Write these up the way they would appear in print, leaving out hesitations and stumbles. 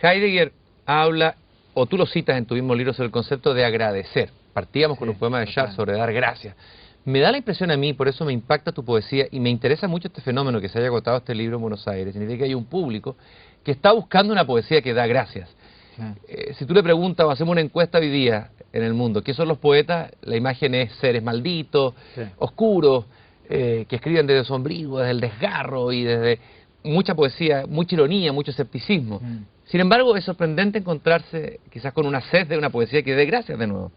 Heidegger habla, o tú lo citas en tu mismo libro, sobre el concepto de agradecer. Partíamos con un poema de Charles sobre dar gracias. Me da la impresión a mí, por eso me impacta tu poesía, y me interesa mucho este fenómeno que se haya agotado este libro en Buenos Aires. Significa que hay un público que está buscando una poesía que da gracias. Si tú le preguntas o hacemos una encuesta hoy día en el mundo, ¿qué son los poetas? La imagen es seres malditos, oscuros, que escriben desde su ombligo, desde el desgarro y desde mucha poesía, mucha ironía, mucho escepticismo. Sin embargo, es sorprendente encontrarse quizás con una sed de una poesía que dé gracias de nuevo.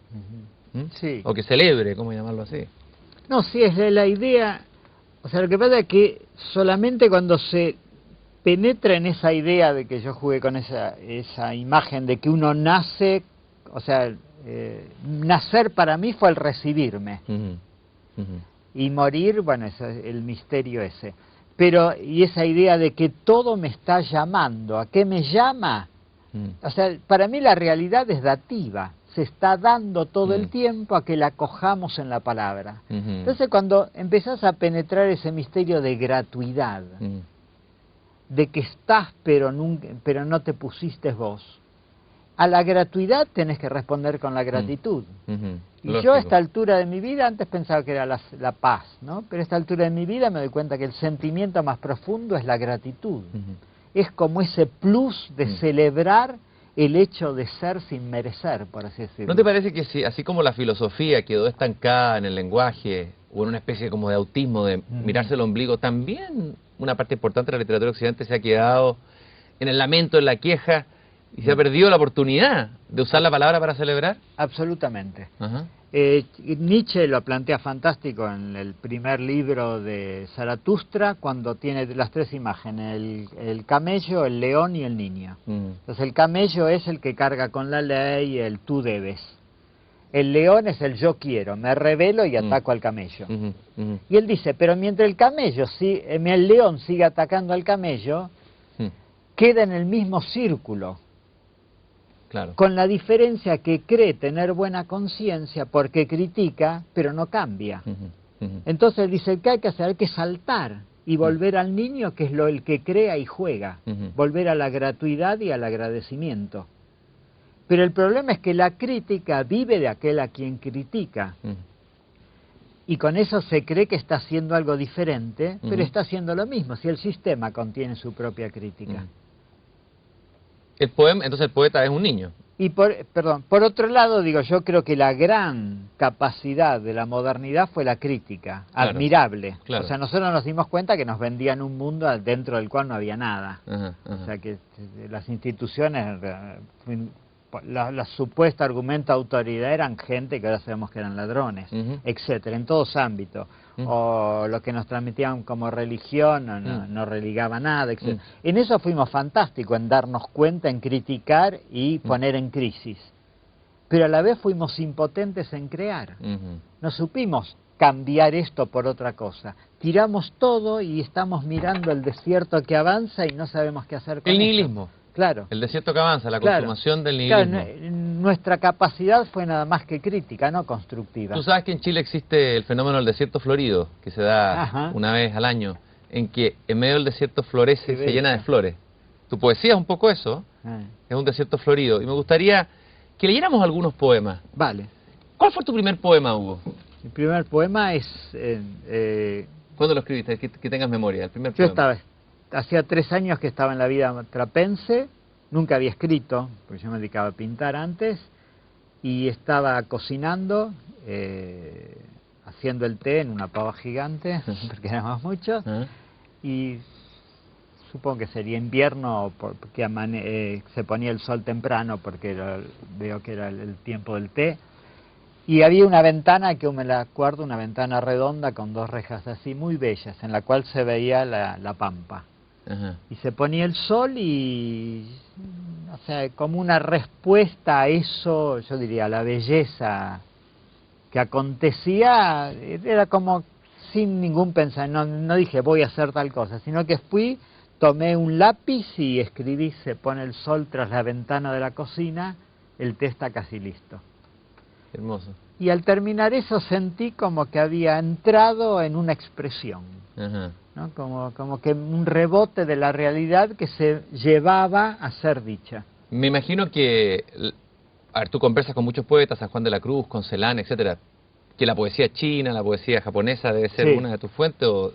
Sí. O que celebre, ¿cómo llamarlo así? No, sí, es la idea. O sea, lo que pasa es que solamente cuando se penetra en esa idea de que yo jugué con esa imagen de que uno nace, o sea, nacer para mí fue el recibirme. Y morir, bueno, es el misterio ese. Pero, y esa idea de que todo me está llamando, ¿a qué me llama? O sea, para mí la realidad es dativa, se está dando todo el tiempo a que la cojamos en la palabra. Entonces cuando empezás a penetrar ese misterio de gratuidad, de que estás pero no te pusiste vos, a la gratuidad tenés que responder con la gratitud. Y Lógico. yo a esta altura de mi vida, antes pensaba que era la paz, ¿no? Pero a esta altura de mi vida me doy cuenta que el sentimiento más profundo es la gratitud. Es como ese plus de celebrar el hecho de ser sin merecer, por así decirlo. ¿No te parece que si, así como la filosofía quedó estancada en el lenguaje, o en una especie como de autismo de mirarse el ombligo, también una parte importante de la literatura occidente se ha quedado en el lamento, en la queja, y se ha perdido la oportunidad de usar la palabra para celebrar? Absolutamente. Nietzsche lo plantea fantástico en el primer libro de Zaratustra, cuando tiene las tres imágenes, el camello, el león y el niño. Entonces el camello es el que carga con la ley, el tú debes. El león es el yo quiero, me rebelo y ataco al camello. Y él dice, pero mientras el león sigue atacando al camello, queda en el mismo círculo. Claro. Con la diferencia que cree tener buena conciencia porque critica, pero no cambia. Entonces dice que hay que hacer, hay que saltar y volver al niño, que es el que crea y juega. Volver a la gratuidad y al agradecimiento. Pero el problema es que la crítica vive de aquel a quien critica. Y con eso se cree que está haciendo algo diferente, pero está haciendo lo mismo, si el sistema contiene su propia crítica. Entonces el poeta es un niño. Y por otro lado, digo, yo creo que la gran capacidad de la modernidad fue la crítica, admirable. Claro. O sea, nosotros nos dimos cuenta que nos vendían un mundo dentro del cual no había nada. O sea, que las instituciones, la supuesta argumento de autoridad eran gente que ahora sabemos que eran ladrones, etcétera, en todos ámbitos. O lo que nos transmitían como religión no religaba nada, etc. En eso fuimos fantásticos, en darnos cuenta, en criticar y poner en crisis. Pero a la vez fuimos impotentes en crear. No supimos cambiar esto por otra cosa. Tiramos todo y estamos mirando el desierto que avanza y no sabemos qué hacer con el eso. nihilismo. Claro. El desierto que avanza, la consumación del nihilismo. Claro, nuestra capacidad fue nada más que crítica, no constructiva. Tú sabes que en Chile existe el fenómeno del desierto florido, que se da una vez al año, en que en medio del desierto florece, se llena de flores. Tu poesía es un poco eso, es un desierto florido. Y me gustaría que leyéramos algunos poemas. Vale. ¿Cuál fue tu primer poema, Hugo? Mi primer poema es... ¿Cuándo lo escribiste? Que tengas memoria, el primer poema. Hacía 3 años que estaba en la vida trapense, nunca había escrito, porque yo me dedicaba a pintar antes, y estaba cocinando, haciendo el té en una pava gigante, porque éramos muchos, y supongo que sería invierno, porque se ponía el sol temprano, porque veo que era el tiempo del té, y había una ventana, que me la acuerdo, una ventana redonda con 2 rejas así muy bellas, en la cual se veía la pampa. Y se ponía el sol y, o sea, como una respuesta a eso, yo diría, a la belleza que acontecía, era como sin ningún pensamiento, no dije voy a hacer tal cosa, sino que tomé un lápiz y escribí, se pone el sol tras la ventana de la cocina, el té está casi listo. Hermoso. Y al terminar eso sentí como que había entrado en una expresión. ¿no? Como que un rebote de la realidad que se llevaba a ser dicha. Me imagino que, a ver, tú conversas con muchos poetas, San Juan de la Cruz, con Celan, etcétera, que la poesía china, la poesía japonesa debe ser Sí. una de tus fuentes, o...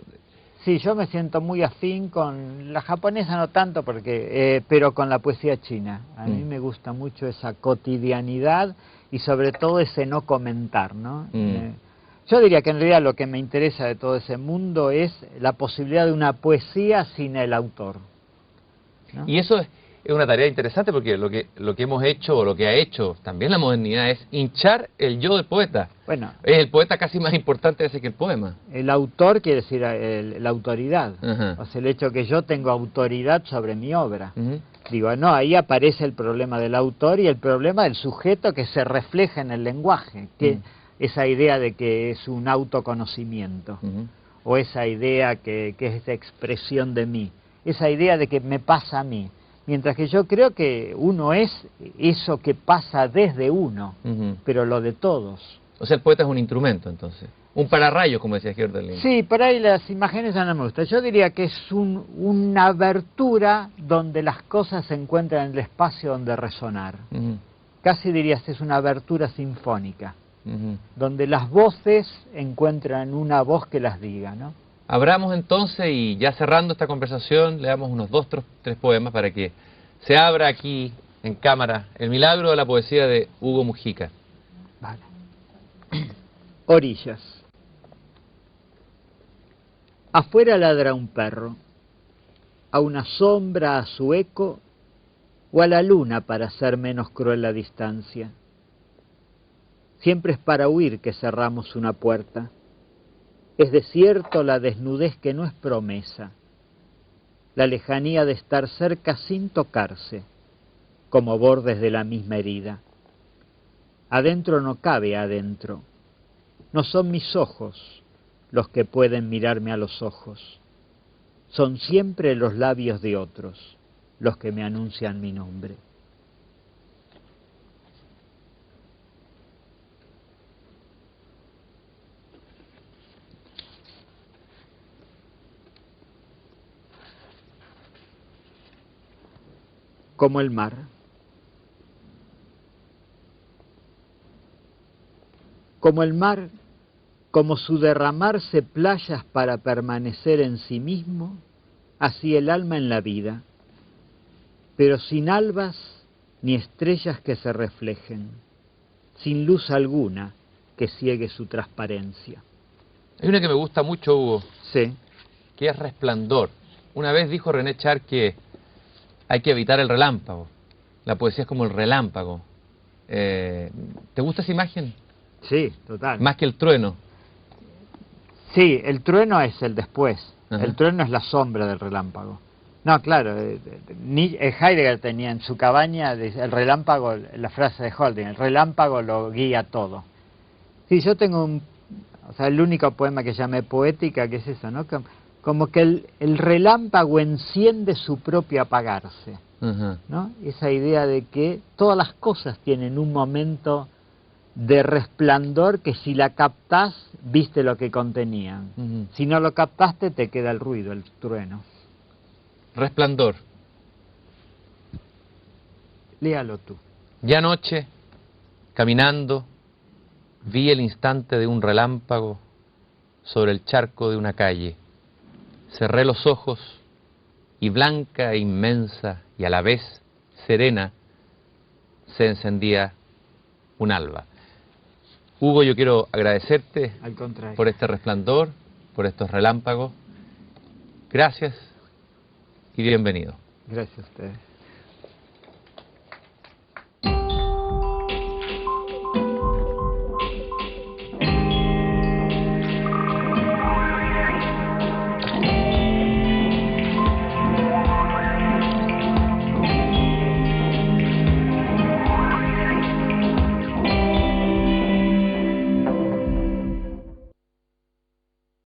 Sí, yo me siento muy afín con la japonesa, no tanto, pero con la poesía china. A mí me gusta mucho esa cotidianidad y sobre todo ese no comentar, ¿no? Yo diría que en realidad lo que me interesa de todo ese mundo es la posibilidad de una poesía sin el autor, ¿no? Y eso es una tarea interesante porque lo que hemos hecho, o lo que ha hecho también la modernidad, es hinchar el yo del poeta. Bueno, Es el poeta casi más importante ese que el poema. el autor quiere decir la autoridad. Ajá. O sea, el hecho que yo tengo autoridad sobre mi obra. Ujú. Digo, no, ahí aparece el problema del autor y el problema del sujeto que se refleja en el lenguaje, que esa idea de que es un autoconocimiento, o esa idea que es expresión de mí, esa idea de que me pasa a mí. Mientras que yo creo que uno es eso que pasa desde uno, pero lo de todos. O sea, el poeta es un instrumento, entonces. Un pararrayo, como decía Hölderlin. Sí, por ahí las imágenes ya no me gustan. Yo diría que es una abertura donde las cosas se encuentran en el espacio donde resonar. Casi dirías es una abertura sinfónica, donde las voces encuentran una voz que las diga, ¿no? Abramos entonces, y ya cerrando esta conversación, le damos unos 2, 3 poemas para que se abra aquí en cámara el milagro de la poesía de Hugo Mujica. Vale. Orillas. Afuera ladra un perro, a una sombra, a su eco, o a la luna para hacer menos cruel la distancia. Siempre es para huir que cerramos una puerta. Es desierto la desnudez que no es promesa, la lejanía de estar cerca sin tocarse, como bordes de la misma herida. Adentro no cabe adentro, no son mis ojos los que pueden mirarme a los ojos, son siempre los labios de otros los que me anuncian mi nombre. Como el mar. Como el mar, como su derramarse playas para permanecer en sí mismo, así el alma en la vida, pero sin albas ni estrellas que se reflejen, sin luz alguna que ciegue su transparencia. Hay una que me gusta mucho, Hugo, Sí. que es Resplandor. Una vez dijo René Char que hay que evitar el relámpago. La poesía es como el relámpago. ¿Te gusta esa imagen? Sí, total. Más que el trueno. Sí, el trueno es el después. Ajá. El trueno es la sombra del relámpago. No, claro, Heidegger tenía en su cabaña el relámpago, la frase de Hölderlin, el relámpago lo guía todo. Sí, yo tengo el único poema que llamé Poética, que es eso, ¿no? Como que el relámpago enciende su propio apagarse, ¿no? Esa idea de que todas las cosas tienen un momento de resplandor que si la captás, viste lo que contenían. Si no lo captaste, te queda el ruido, el trueno. Resplandor. Léalo tú. Ya anoche, caminando, vi el instante de un relámpago sobre el charco de una calle. Cerré los ojos y blanca e inmensa y a la vez serena se encendía un alba. Hugo, yo quiero agradecerte Al contrario. por este resplandor, por estos relámpagos. Gracias y bienvenido. Gracias a ustedes.